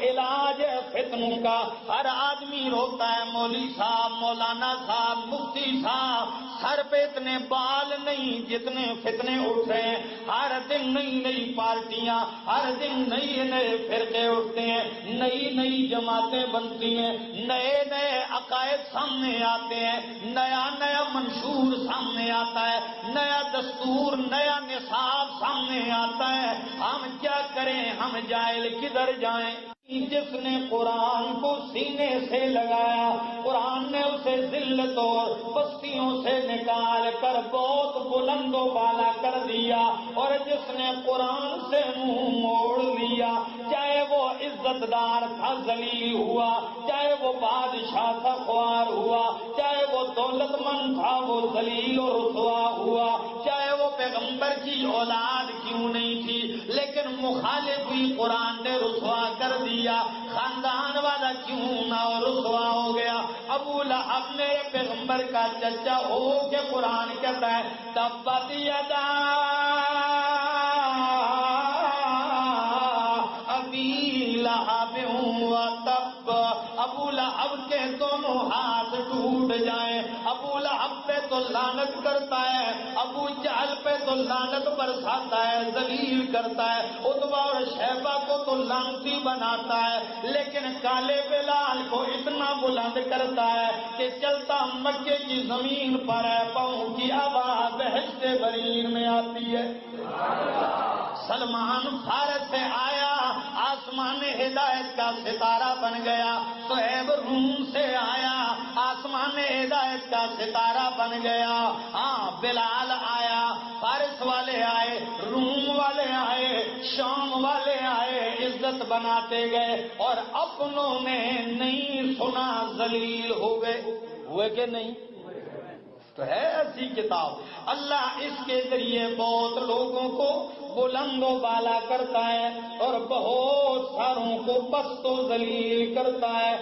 علاج ہے فتنوں کا. ہر آدمی روتا ہے مولوی صاحب، مولانا صاحب، مفتی صاحب، سر پہ اتنے بال نہیں جتنے فتنے اٹھ رہے ہیں. ہر دن نئی نئی پارٹیاں، ہر دن نئے نئے فرقے اٹھتے ہیں، نئی نئی جماعتیں بنتی ہیں، نئے نئے عقائد سامنے آتے ہیں، نیا نیا منشور سامنے آتا ہے، نیا دستور، نیا نصاب سامنے آتا ہے. ہم کیا کریں؟ ہم جاہل کدھر جائیں؟ جس نے قرآن کو سینے سے لگایا، قرآن نے اسے ذلت اور بستیوں سے نکال کر بہت بلند و بالا کر دیا. اور جس نے قرآن سے منہ موڑ لیا، چاہے وہ عزت دار تھا ذلیل ہوا، چاہے وہ بادشاہ تھا خوار ہوا، چاہے وہ دولت مند تھا وہ ذلیل اور رسوا ہوا، چاہے وہ پیغمبر کی اولاد کیوں نہیں تھی لیکن مخالف ہوئی قرآن نے رسوا کر دیا. خاندان والا کیوں نہ رسوا ہو گیا. ابو لہب میرے پیغمبر کا چچا ہو کے قرآن کہتا ہے تبت یدا ابی لہب وتب. ابو لہب کے دونوں ہاتھ ٹوٹ جائیں. ابو لہب پہ تو لعنت کرتا ہے، ابو جہل پہ تو لعنت برساتا ہے، ذلیل کرتا ہے، عتبہ اور شیبہ کو تو لعنتی بناتا ہے، لیکن کالے بلال کو اتنا بلند کرتا ہے کہ چلتا مکے کی زمین پر ہے، پاؤں کی آواز بہشت برین میں آتی ہے. سلمان فارس سے آیا، آسمان ہدایت کا ستارہ بن گیا. صہیب روم سے آیا، آسمان ہدایت کا ستارہ بن گیا. ہاں بلال آیا، فارس والے آئے، روم والے آئے، شام والے آئے، عزت بناتے گئے اور اپنوں نے نہیں سنا ذلیل ہو گئے. ہوئے کہ نہیں؟ تو ہے ایسی کتاب. اللہ اس کے ذریعے بہت لوگوں کو بلند و بالا کرتا ہے اور بہت ساروں کو پست و ذلیل کرتا ہے.